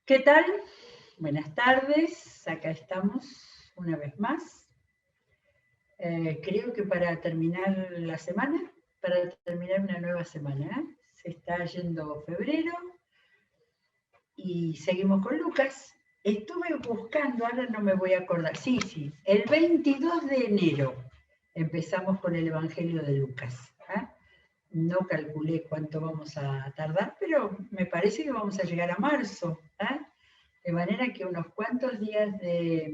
¿Qué tal? Buenas tardes, acá estamos una vez más. Creo que para terminar la semana, para terminar una nueva semana, se está yendo febrero y seguimos con Lucas. Estuve buscando, ahora no me voy a acordar, sí, el 22 de enero empezamos con el Evangelio de Lucas. No calculé cuánto vamos a tardar, pero me parece que vamos a llegar a marzo. De manera que unos cuantos días de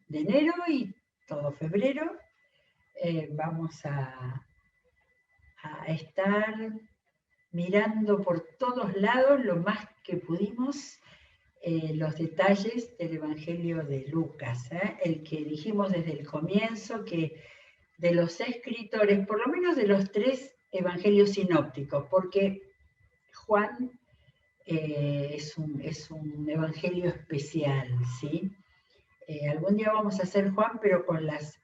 enero y todo febrero vamos a estar mirando por todos lados lo más que pudimos los detalles del Evangelio de Lucas, el que dijimos desde el comienzo que de los escritores, por lo menos de los tres evangelios sinópticos, porque Juan es un evangelio especial, ¿sí? Algún día vamos a hacer Juan, pero con las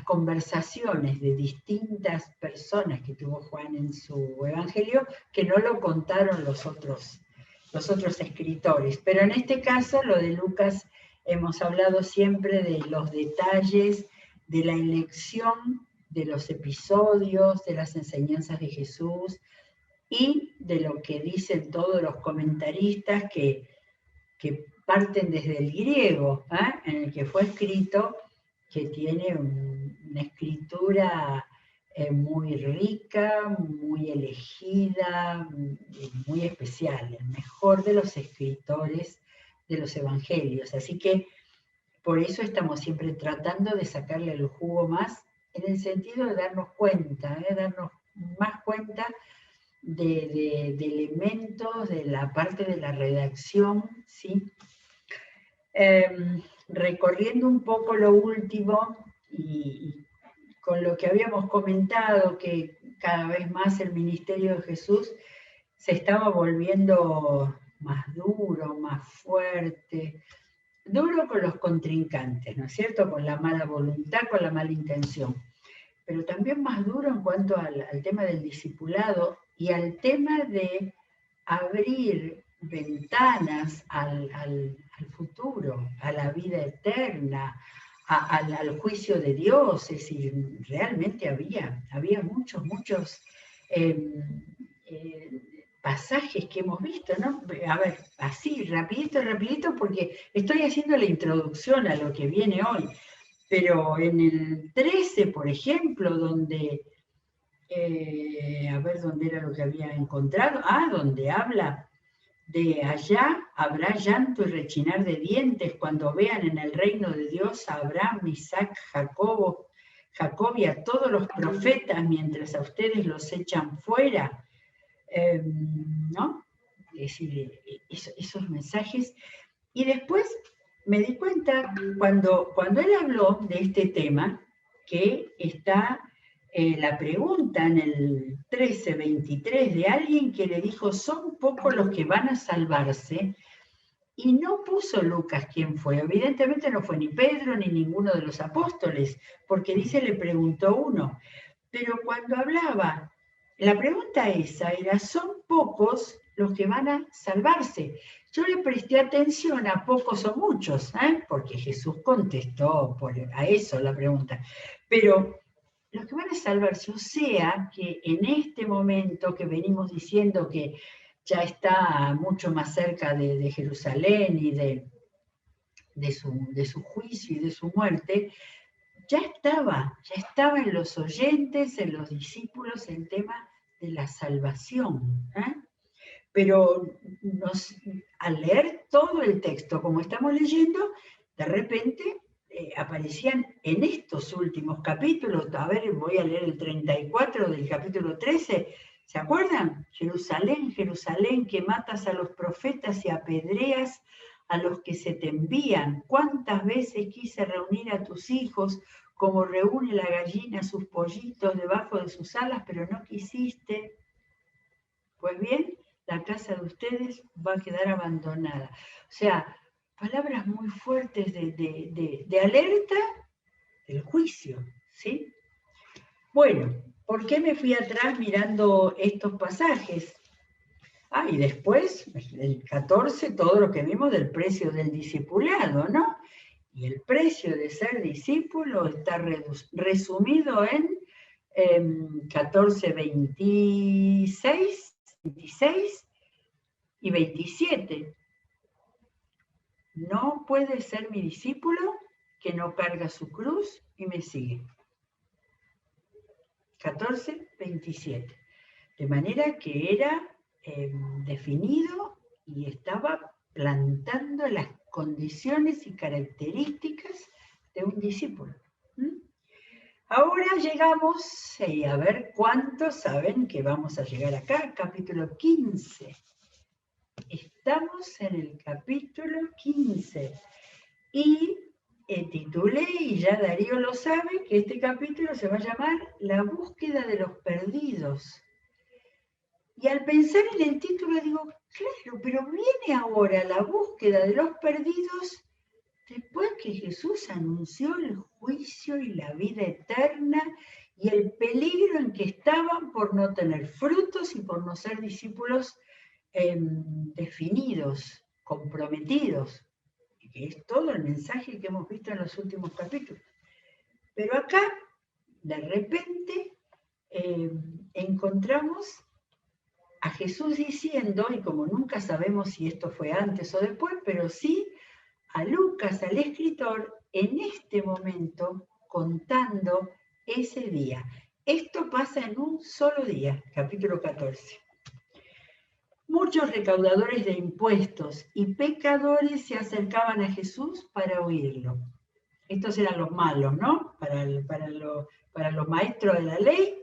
conversaciones de distintas personas que tuvo Juan en su evangelio, que no lo contaron los otros escritores. Pero en este caso, lo de Lucas, hemos hablado siempre de los detalles, de la elección de los episodios, de las enseñanzas de Jesús, y de lo que dicen todos los comentaristas que parten desde el griego, en el que fue escrito, que tiene una escritura muy rica, muy elegida, muy especial, el mejor de los escritores de los evangelios. Así que por eso estamos siempre tratando de sacarle el jugo más, en el sentido de darnos cuenta, darnos más cuenta de elementos de la parte de la redacción, ¿sí? Recorriendo un poco lo último y con lo que habíamos comentado, que cada vez más el ministerio de Jesús se estaba volviendo más duro, más fuerte, duro con los contrincantes, ¿no es cierto? Con la mala voluntad, con la mala intención, pero también más duro en cuanto al tema del discipulado y al tema de abrir ventanas al futuro, a la vida eterna, al juicio de Dios. Es decir, realmente había muchos pasajes que hemos visto, ¿no? A ver, así, rapidito, porque estoy haciendo la introducción a lo que viene hoy. Pero en el 13, por ejemplo, donde, a ver dónde era lo que había encontrado, donde habla de allá habrá llanto y rechinar de dientes cuando vean en el reino de Dios a Abraham, Isaac, Jacob y a todos los profetas mientras a ustedes los echan fuera, ¿no? Es decir, esos mensajes. Y después me di cuenta, cuando él habló de este tema, que está la pregunta en el 13:23 de alguien que le dijo, son pocos los que van a salvarse, y no puso Lucas quién fue. Evidentemente no fue ni Pedro ni ninguno de los apóstoles, porque dice, le preguntó uno. Pero cuando hablaba, la pregunta esa era, son pocos los que van a salvarse. Yo le presté atención a pocos o muchos, porque Jesús contestó a eso la pregunta. Pero los que van a salvarse, o sea que en este momento que venimos diciendo que ya está mucho más cerca de Jerusalén y de su juicio y de su muerte, ya estaba en los oyentes, en los discípulos, el tema de la salvación. Pero al leer todo el texto como estamos leyendo, de repente aparecían en estos últimos capítulos, a ver, voy a leer el 34 del capítulo 13, ¿se acuerdan? Jerusalén, Jerusalén, que matas a los profetas y apedreas a los que se te envían. ¿Cuántas veces quise reunir a tus hijos como reúne la gallina sus pollitos debajo de sus alas, pero no quisiste? Pues bien, la casa de ustedes va a quedar abandonada. O sea, palabras muy fuertes de alerta del juicio, ¿sí? Bueno, ¿por qué me fui atrás mirando estos pasajes? Ah, y después, el 14, todo lo que vimos del precio del discipulado, ¿no? Y el precio de ser discípulo está resumido en 14, 26, 26 y 27. No puede ser mi discípulo que no carga su cruz y me sigue. 14, 27. De manera que era definido y estaba plantando las condiciones y características de un discípulo. Ahora llegamos, a ver cuántos saben que vamos a llegar acá, capítulo 15. Estamos en el capítulo 15. Y titulé, y ya Darío lo sabe, que este capítulo se va a llamar La búsqueda de los perdidos. Y al pensar en el título digo, claro, pero viene ahora la búsqueda de los perdidos después que Jesús anunció el juicio y la vida eterna y el peligro en que estaban por no tener frutos y por no ser discípulos definidos, comprometidos, que es todo el mensaje que hemos visto en los últimos capítulos. Pero acá, de repente, encontramos a Jesús diciendo, y como nunca sabemos si esto fue antes o después, pero sí a Lucas, al escritor, en este momento contando ese día. Esto pasa en un solo día, capítulo 14. Muchos recaudadores de impuestos y pecadores se acercaban a Jesús para oírlo. Estos eran los malos, ¿no? Para los maestros de la ley,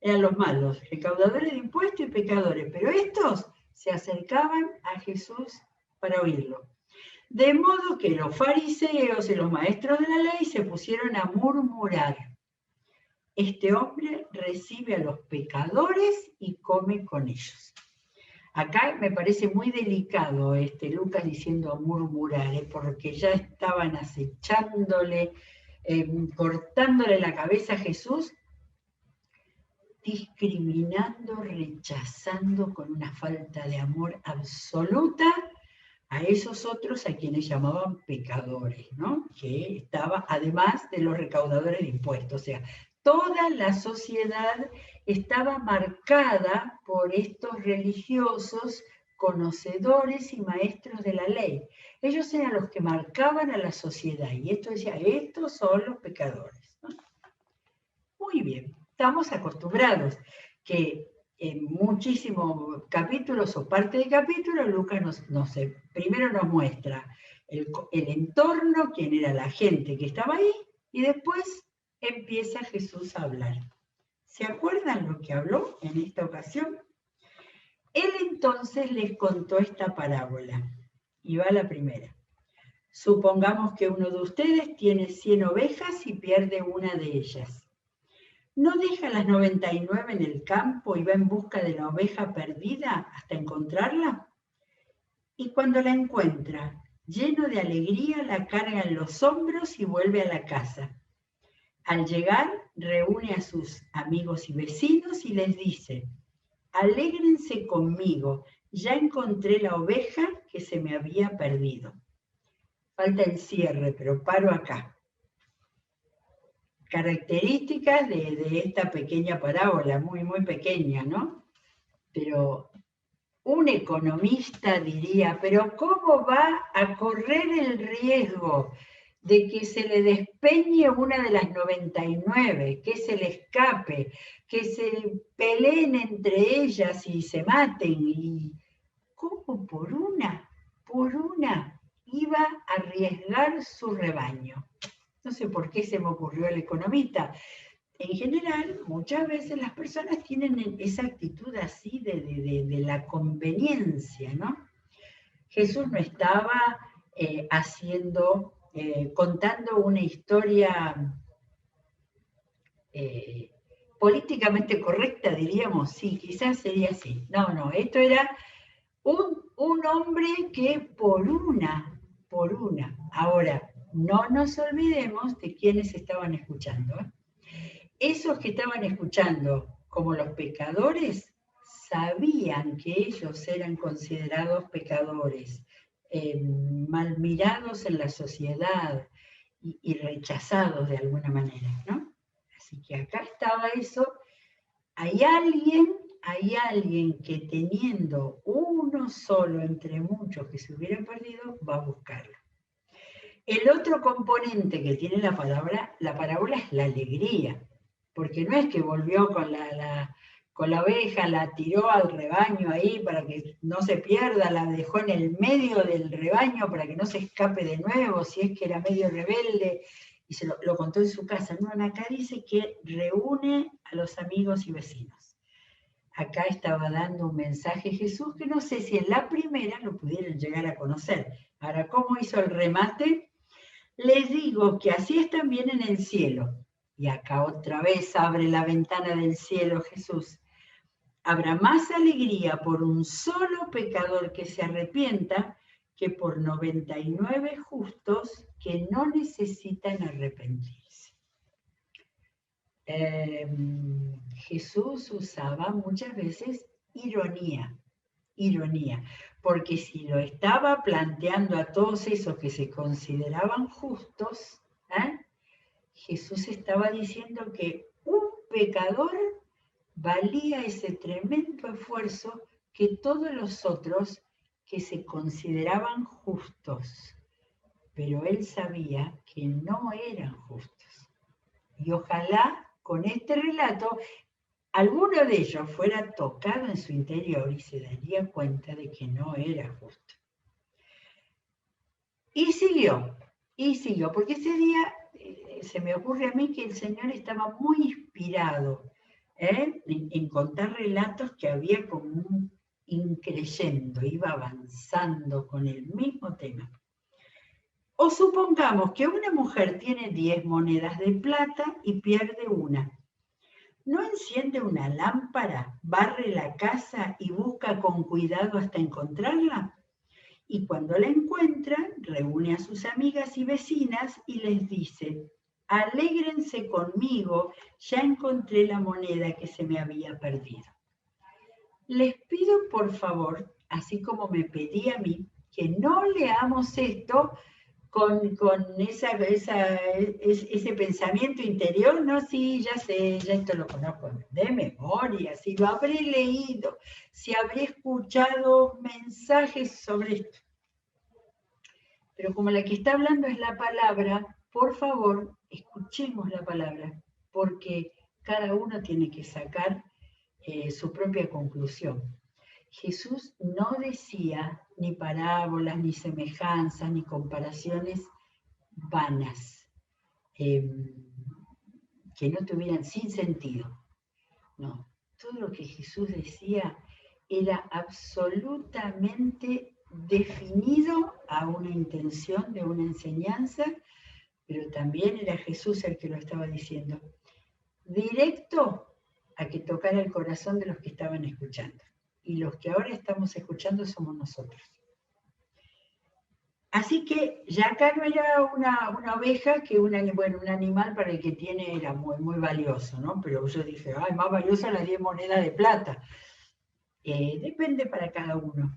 eran los malos, recaudadores de impuestos y pecadores, pero estos se acercaban a Jesús para oírlo. De modo que los fariseos y los maestros de la ley se pusieron a murmurar. Este hombre recibe a los pecadores y come con ellos. Acá me parece muy delicado Lucas diciendo murmurar, porque ya estaban acechándole, cortándole la cabeza a Jesús, discriminando, rechazando con una falta de amor absoluta a esos otros a quienes llamaban pecadores, ¿no? Que estaba además de los recaudadores de impuestos, o sea, toda la sociedad estaba marcada por estos religiosos conocedores y maestros de la ley. Ellos eran los que marcaban a la sociedad y esto decía, estos son los pecadores, ¿no? Muy bien, estamos acostumbrados que en muchísimos capítulos o parte de capítulos, Lucas primero nos muestra el entorno, quién era la gente que estaba ahí, y después empieza Jesús a hablar. ¿Se acuerdan lo que habló en esta ocasión? Él entonces les contó esta parábola, y va la primera. Supongamos que uno de ustedes tiene 100 ovejas y pierde una de ellas. ¿No deja las 99 en el campo y va en busca de la oveja perdida hasta encontrarla? Y cuando la encuentra, lleno de alegría, la carga en los hombros y vuelve a la casa. Al llegar, reúne a sus amigos y vecinos y les dice, alégrense conmigo, ya encontré la oveja que se me había perdido. Falta el cierre, pero paro acá. Características de esta pequeña parábola, muy, muy pequeña, ¿no? Pero un economista diría, pero ¿cómo va a correr el riesgo de que se le despeñe una de las 99, que se le escape, que se peleen entre ellas y se maten? ¿Y cómo por una iba a arriesgar su rebaño? No sé por qué se me ocurrió el economista. En general, muchas veces las personas tienen esa actitud así de la conveniencia, ¿no? Jesús no estaba contando una historia políticamente correcta, diríamos, sí, quizás sería así. No, esto era un hombre que por una. Ahora, no nos olvidemos de quiénes estaban escuchando. Esos que estaban escuchando como los pecadores sabían que ellos eran considerados pecadores, mal mirados en la sociedad y rechazados de alguna manera, ¿no? Así que acá estaba eso. Hay alguien que teniendo uno solo entre muchos que se hubiera perdido, va a buscarlo. El otro componente que tiene la parábola es la alegría, porque no es que volvió con la oveja, la tiró al rebaño ahí para que no se pierda, la dejó en el medio del rebaño para que no se escape de nuevo, si es que era medio rebelde, y se lo contó en su casa. No, acá dice que reúne a los amigos y vecinos. Acá estaba dando un mensaje Jesús que no sé si en la primera lo pudieron llegar a conocer. Ahora, ¿cómo hizo el remate? Les digo que así es también en el cielo. Y acá otra vez abre la ventana del cielo Jesús. Habrá más alegría por un solo pecador que se arrepienta que por 99 justos que no necesitan arrepentirse. Jesús usaba muchas veces ironía, porque si lo estaba planteando a todos esos que se consideraban justos, Jesús estaba diciendo que un pecador valía ese tremendo esfuerzo que todos los otros que se consideraban justos, pero él sabía que no eran justos. Y ojalá con este relato alguno de ellos fuera tocado en su interior y se daría cuenta de que no era justo. Y siguió, porque ese día se me ocurre a mí que el Señor estaba muy inspirado en contar relatos que había como un increyendo, iba avanzando con el mismo tema. O supongamos que una mujer tiene 10 monedas de plata y pierde una. ¿No enciende una lámpara, barre la casa y busca con cuidado hasta encontrarla? Y cuando la encuentra, reúne a sus amigas y vecinas y les dice: alégrense conmigo, ya encontré la moneda que se me había perdido. Les pido por favor, así como me pedí a mí, que no leamos esto con ese pensamiento interior, no, sí, ya sé, ya esto lo conozco de memoria, si lo habré leído, si habré escuchado mensajes sobre esto. Pero como la que está hablando es la palabra, por favor, escuchemos la palabra, porque cada uno tiene que sacar su propia conclusión. Jesús no decía ni parábolas, ni semejanzas, ni comparaciones vanas, que no tuvieran sin sentido. No, todo lo que Jesús decía era absolutamente definido a una intención de una enseñanza, pero también era Jesús el que lo estaba diciendo, directo a que tocara el corazón de los que estaban escuchando. Y los que ahora estamos escuchando somos nosotros. Así que ya acá no era una oveja que un animal para el que tiene era muy, muy valioso, ¿no? Pero yo dije, ay, más valiosa las 10 monedas de plata. Depende para cada uno.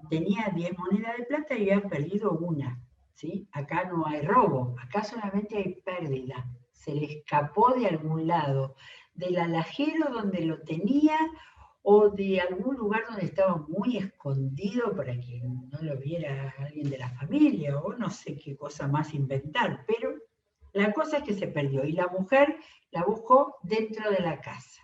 Tenía 10 monedas de plata y había perdido una, ¿sí? Acá no hay robo, acá solamente hay pérdida. Se le escapó de algún lado, del alajero donde lo tenía, o de algún lugar donde estaba muy escondido para que no lo viera alguien de la familia, o no sé qué cosa más inventar, pero la cosa es que se perdió y la mujer la buscó dentro de la casa.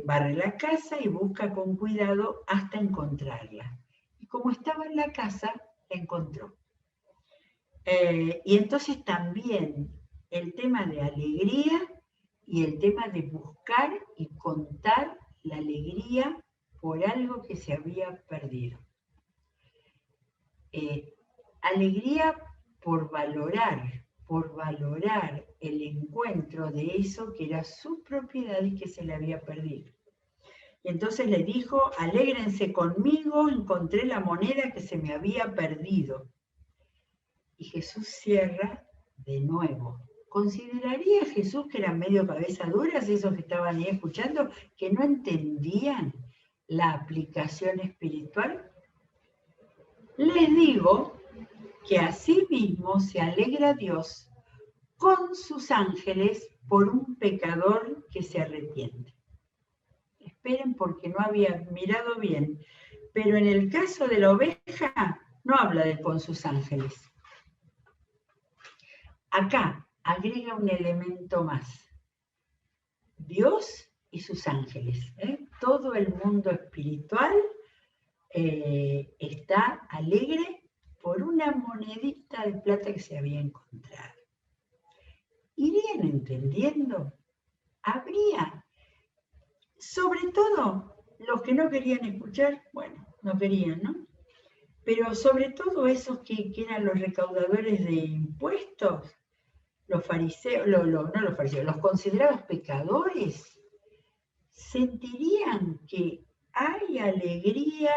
Barre la casa y busca con cuidado hasta encontrarla. Y como estaba en la casa, la encontró. Y entonces también el tema de alegría y el tema de buscar y contar la alegría por algo que se había perdido. Alegría por valorar el encuentro de eso que era su propiedad y que se le había perdido. Y entonces le dijo, alégrense conmigo, encontré la moneda que se me había perdido. Y Jesús cierra de nuevo ¿consideraría Jesús que eran medio cabeza duras esos que estaban ahí escuchando, que no entendían la aplicación espiritual? Les digo que asimismo se alegra Dios con sus ángeles por un pecador que se arrepiente. Esperen porque no había mirado bien, pero en el caso de la oveja no habla de con sus ángeles. Acá agrega un elemento más. Dios y sus ángeles. Todo el mundo espiritual está alegre por una monedita de plata que se había encontrado. ¿Irían entendiendo? Habría, sobre todo los que no querían escuchar, bueno, no querían, ¿no? Pero sobre todo esos que eran los recaudadores de impuestos, los fariseos, no los fariseos, los considerados pecadores, sentirían que hay alegría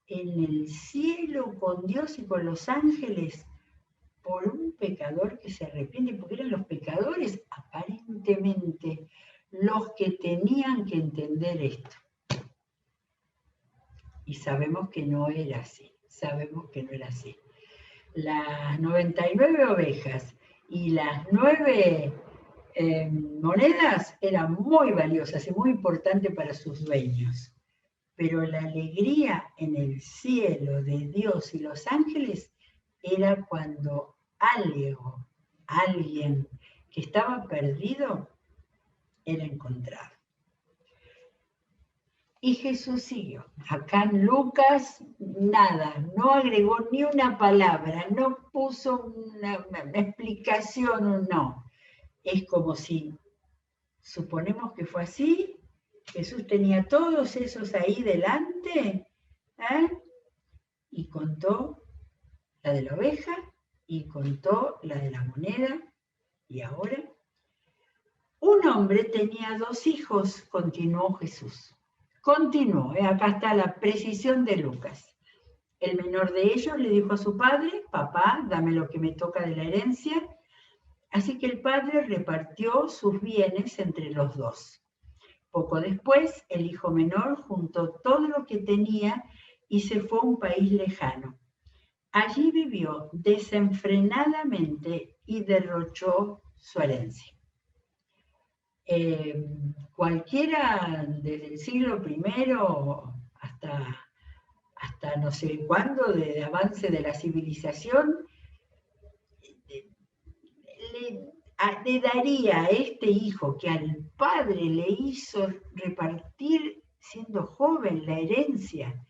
en el cielo con Dios y con los ángeles por un pecador que se arrepiente, porque eran los pecadores aparentemente los que tenían que entender esto. Y sabemos que no era así, Las 99 ovejas y las 9 monedas eran muy valiosas y muy importantes para sus dueños. Pero la alegría en el cielo de Dios y los ángeles era cuando alguien que estaba perdido, era encontrado. Y Jesús siguió. Acá en Lucas, nada, no agregó ni una palabra, no puso una explicación, no. Es como si, suponemos que fue así, Jesús tenía todos esos ahí delante, y contó la de la oveja, y contó la de la moneda, y ahora, un hombre tenía 2 hijos, continuó Jesús. Continuó, acá está la precisión de Lucas. El menor de ellos le dijo a su padre: papá, dame lo que me toca de la herencia. Así que el padre repartió sus bienes entre los 2. Poco después, el hijo menor juntó todo lo que tenía y se fue a un país lejano. Allí vivió desenfrenadamente y derrochó su herencia. Cualquiera desde el siglo I hasta no sé cuándo, de avance de la civilización, le daría a este hijo que al padre le hizo repartir siendo joven la herencia,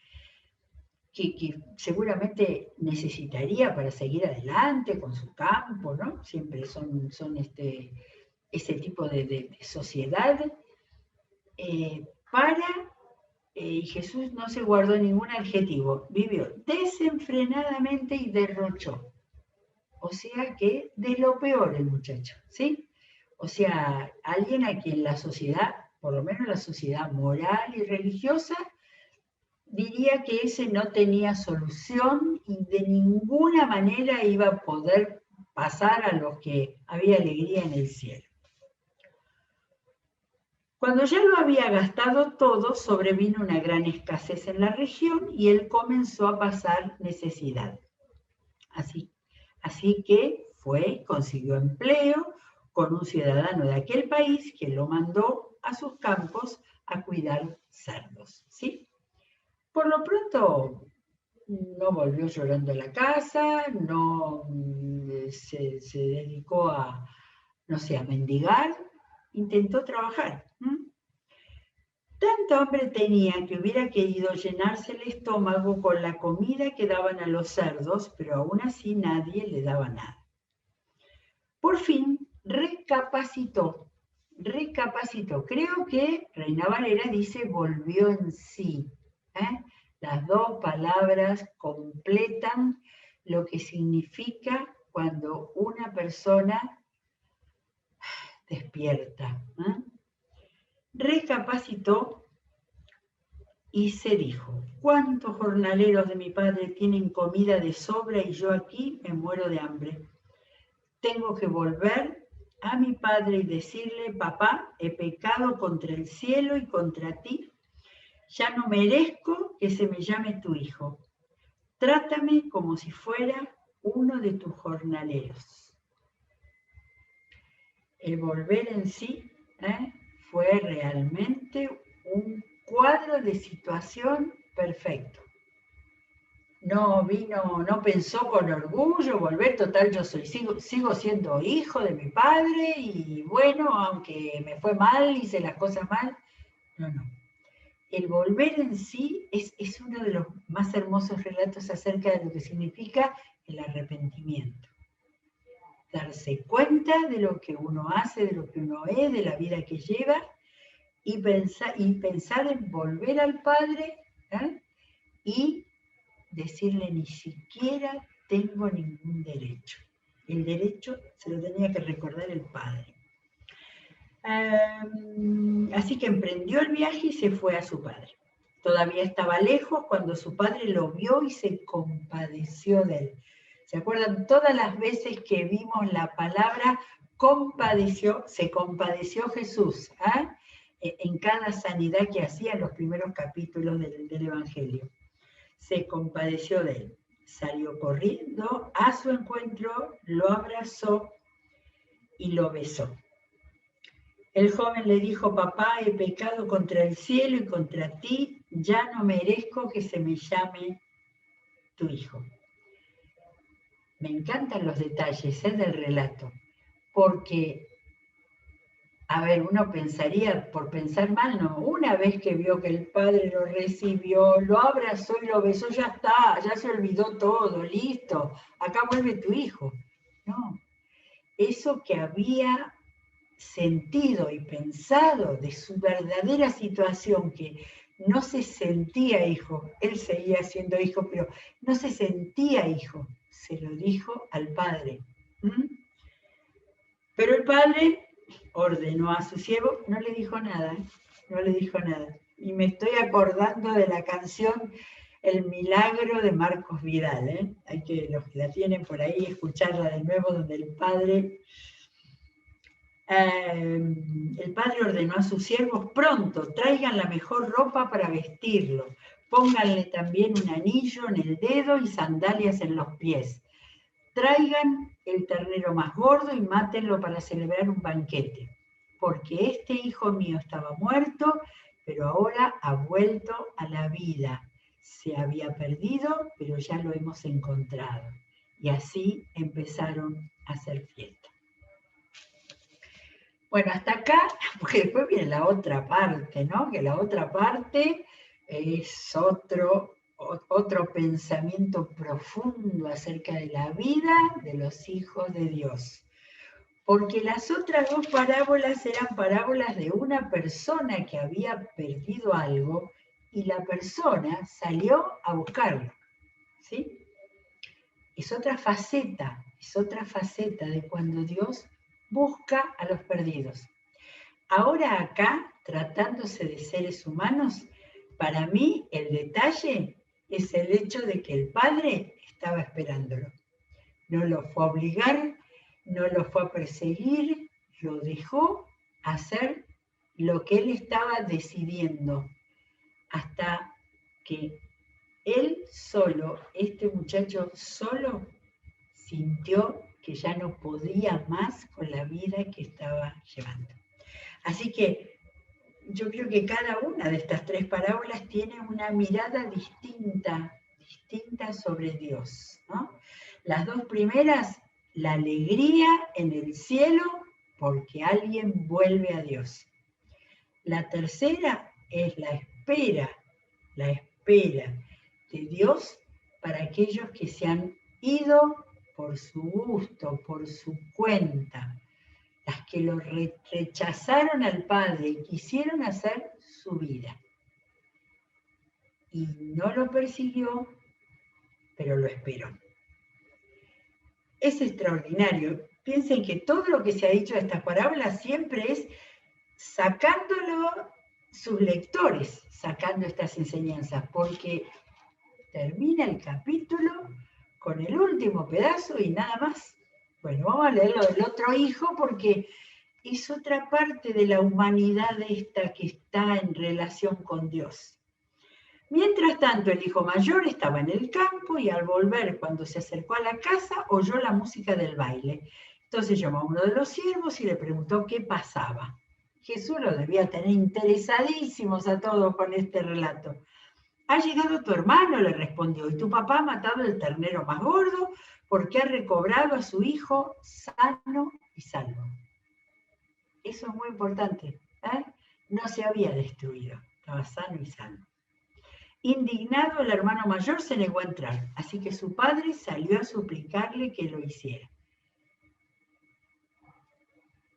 que seguramente necesitaría para seguir adelante con su campo, ¿no? Siempre son ese tipo de sociedad, y Jesús no se guardó ningún adjetivo, vivió desenfrenadamente y derrochó. O sea que de lo peor el muchacho, ¿sí? O sea, alguien a quien la sociedad, por lo menos la sociedad moral y religiosa, diría que ese no tenía solución y de ninguna manera iba a poder pasar a los que había alegría en el cielo. Cuando ya lo había gastado todo, sobrevino una gran escasez en la región y él comenzó a pasar necesidad. Así que fue, consiguió empleo con un ciudadano de aquel país que lo mandó a sus campos a cuidar cerdos, ¿sí? Por lo pronto, no volvió llorando a la casa, no se dedicó a mendigar, intentó trabajar. Tanto hambre tenía que hubiera querido llenarse el estómago con la comida que daban a los cerdos, pero aún así nadie le daba nada. Por fin recapacitó. Creo que Reina Valera dice volvió en sí. Las 2 palabras completan lo que significa cuando una persona despierta. Recapacitó y se dijo: ¿cuántos jornaleros de mi padre tienen comida de sobra y yo aquí me muero de hambre? Tengo que volver a mi padre y decirle: papá, he pecado contra el cielo y contra ti, ya no merezco que se me llame tu hijo. Trátame como si fuera uno de tus jornaleros. El volver en sí fue realmente un cuadro de situación perfecto. No pensó con orgullo volver, total, sigo siendo hijo de mi padre y bueno, aunque me fue mal, hice las cosas mal. No. El volver en sí es uno de los más hermosos relatos acerca de lo que significa el arrepentimiento. Darse cuenta de lo que uno hace, de lo que uno es, de la vida que lleva, y pensar en volver al Padre y decirle: ni siquiera tengo ningún derecho. El derecho se lo tenía que recordar el Padre. Así que emprendió el viaje y se fue a su padre. Todavía estaba lejos cuando su padre lo vio y se compadeció de él. ¿Se acuerdan? Todas las veces que vimos la palabra compadeció, se compadeció Jesús, en cada sanidad que hacía en los primeros capítulos del Evangelio. Se compadeció de él. Salió corriendo a su encuentro, lo abrazó y lo besó. El joven le dijo: papá, he pecado contra el cielo y contra ti, ya no merezco que se me llame tu hijo. Me encantan los detalles del relato, porque, a ver, uno pensaría, por pensar mal, no, una vez que vio que el padre lo recibió, lo abrazó y lo besó, ya está, ya se olvidó todo, listo, acá vuelve tu hijo. No, eso que había sentido y pensado de su verdadera situación, que no se sentía hijo, él seguía siendo hijo, pero no se sentía hijo, se lo dijo al padre. Pero el padre ordenó a su siervo, no le dijo nada, no le dijo nada. Y me estoy acordando de la canción El Milagro de Marcos Vidal, Hay que, los que la tienen por ahí, escucharla de nuevo, donde el padre ordenó a sus siervos: pronto, traigan la mejor ropa para vestirlo, pónganle también un anillo en el dedo y sandalias en los pies. Traigan el ternero más gordo y mátenlo para celebrar un banquete, porque este hijo mío estaba muerto, pero ahora ha vuelto a la vida. Se había perdido, pero ya lo hemos encontrado. Y así empezaron a hacer fiesta. Bueno, hasta acá, porque después viene la otra parte, ¿no? Que la otra parte es otro pensamiento profundo acerca de la vida de los hijos de Dios. Porque las otras dos parábolas eran parábolas de una persona que había perdido algo y la persona salió a buscarlo, ¿sí? Es otra faceta de cuando Dios busca a los perdidos. Ahora acá, tratándose de seres humanos, para mí el detalle es el hecho de que el padre estaba esperándolo. No lo fue a obligar, no lo fue a perseguir, lo dejó hacer lo que él estaba decidiendo, hasta que él solo, este muchacho solo, sintió que ya no podía más con la vida que estaba llevando. Así que yo creo que cada una de estas tres parábolas tiene una mirada distinta sobre Dios, ¿no? Las dos primeras, la alegría en el cielo porque alguien vuelve a Dios. La tercera es la espera de Dios para aquellos que se han ido por su gusto, por su cuenta, las que lo rechazaron al Padre y quisieron hacer su vida. Y no lo persiguió, pero lo esperó. Es extraordinario. Piensen que todo lo que se ha dicho de estas parábolas siempre es sacándolo sus lectores, sacando estas enseñanzas, porque termina el capítulo con el último pedazo y nada más. Bueno, vamos a leerlo del otro hijo porque es otra parte de la humanidad esta que está en relación con Dios. Mientras tanto, el hijo mayor estaba en el campo y al volver, cuando se acercó a la casa, oyó la música del baile. Entonces llamó a uno de los siervos y le preguntó qué pasaba. Jesús lo debía tener interesadísimos a todos con este relato. Ha llegado tu hermano, le respondió, y tu papá ha matado el ternero más gordo porque ha recobrado a su hijo sano y salvo. Eso es muy importante, ¿eh? No se había destruido, estaba sano y salvo. Indignado, el hermano mayor se negó a entrar, así que su padre salió a suplicarle que lo hiciera.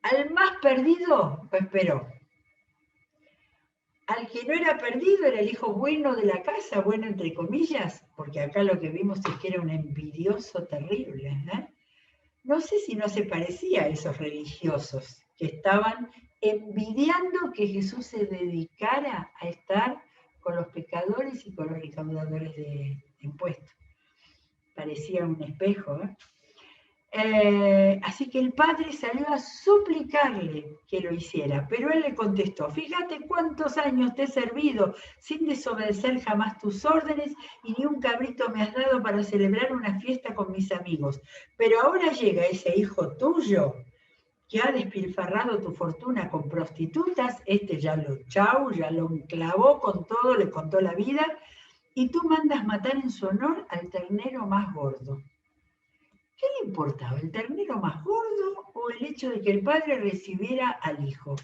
Al más perdido lo esperó. Al que no era perdido era el hijo bueno de la casa, bueno entre comillas, porque acá lo que vimos es que era un envidioso terrible, ¿eh? No sé si no se parecía a esos religiosos que estaban envidiando que Jesús se dedicara a estar con los pecadores y con los recaudadores de impuestos. Parecía un espejo, ¿eh? Así que el padre salió a suplicarle que lo hiciera, pero él le contestó, fíjate cuántos años te he servido sin desobedecer jamás tus órdenes y ni un cabrito me has dado para celebrar una fiesta con mis amigos. Pero ahora llega ese hijo tuyo que ha despilfarrado tu fortuna con prostitutas, ya lo enclavó con todo, le contó la vida, y tú mandas matar en su honor al ternero más gordo. ¿Qué le importaba, el ternero más gordo o el hecho de que el padre recibiera al hijo?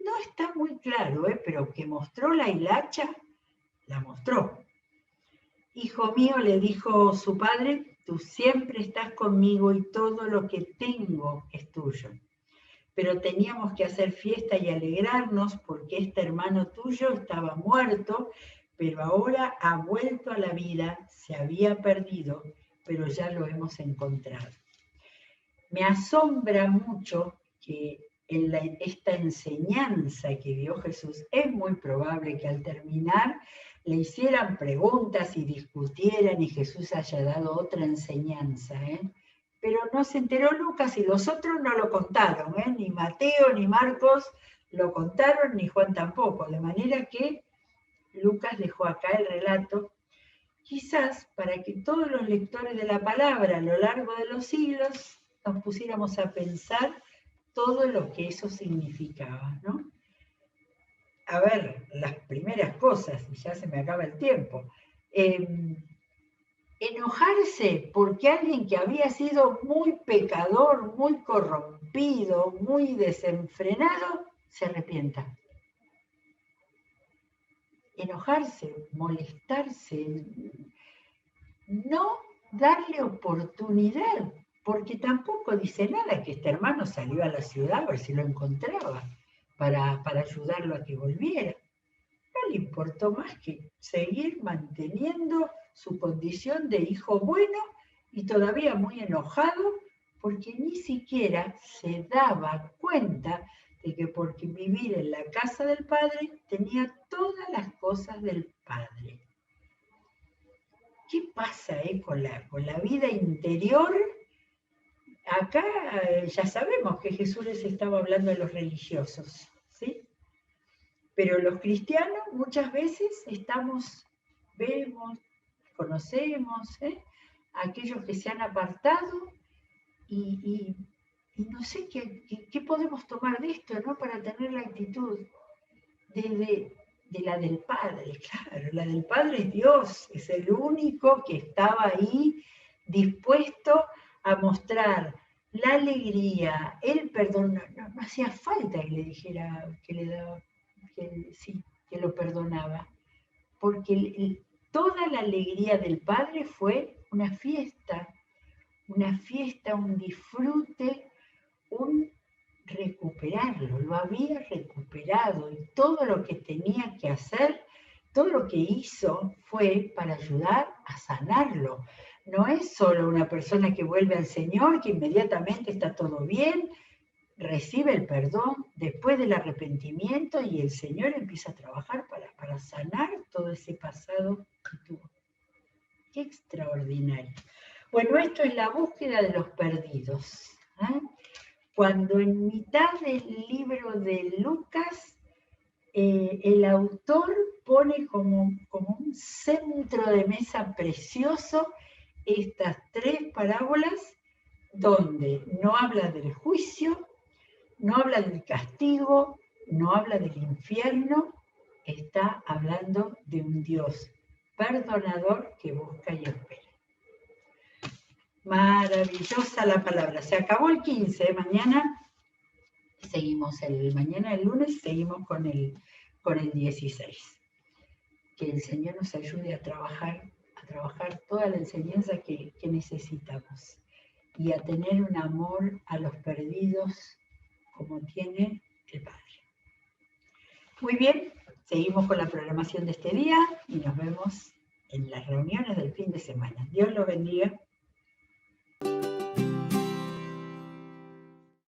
No está muy claro, pero que mostró la hilacha, la mostró. Hijo mío, le dijo su padre, tú siempre estás conmigo y todo lo que tengo es tuyo. Pero teníamos que hacer fiesta y alegrarnos porque este hermano tuyo estaba muerto, pero ahora ha vuelto a la vida, se había perdido, pero ya lo hemos encontrado. Me asombra mucho que en esta enseñanza que dio Jesús, es muy probable que al terminar le hicieran preguntas y discutieran y Jesús haya dado otra enseñanza, pero no se enteró Lucas y los otros no lo contaron, ni Mateo ni Marcos lo contaron, ni Juan tampoco, de manera que Lucas dejó acá el relato, quizás para que todos los lectores de la palabra a lo largo de los siglos nos pusiéramos a pensar todo lo que eso significaba, ¿no? A ver, las primeras cosas, y ya se me acaba el tiempo, enojarse porque alguien que había sido muy pecador, muy corrompido, muy desenfrenado, se arrepienta. Enojarse, molestarse, no darle oportunidad, porque tampoco dice nada que este hermano salió a la ciudad a ver si lo encontraba para ayudarlo a que volviera. No le importó más que seguir manteniendo su condición de hijo bueno y todavía muy enojado porque ni siquiera se daba cuenta de que porque vivir en la casa del padre tenía todas las cosas del padre. ¿Qué pasa con la vida interior? Acá ya sabemos que Jesús les estaba hablando a los religiosos, ¿sí? Pero los cristianos muchas veces vemos, conocemos, aquellos que se han apartado y no sé qué podemos tomar de esto, ¿no? Para tener la actitud de la del Padre, claro, la del Padre es Dios, es el único que estaba ahí dispuesto a mostrar la alegría, el perdón, no hacía falta que le dijera que le daba, que lo perdonaba, porque toda la alegría del Padre fue una fiesta, un disfrute, un recuperarlo, lo había recuperado y todo lo que tenía que hacer, todo lo que hizo fue para ayudar a sanarlo. No es solo una persona que vuelve al Señor, que inmediatamente está todo bien, recibe el perdón después del arrepentimiento y el Señor empieza a trabajar para sanar todo ese pasado que tuvo. Qué extraordinario. Bueno, esto es la búsqueda de los perdidos. Cuando en mitad del libro de Lucas, el autor pone como un centro de mesa precioso estas tres parábolas donde no habla del juicio, no habla del castigo, no habla del infierno, está hablando de un Dios perdonador que busca y espera. Maravillosa la palabra. Se acabó el 15, mañana seguimos, mañana el lunes seguimos con el 16. Que el Señor nos ayude a trabajar toda la enseñanza que necesitamos y a tener un amor a los perdidos como tiene el Padre. Muy bien, seguimos con la programación de este día y nos vemos en las reuniones del fin de semana. Dios los bendiga.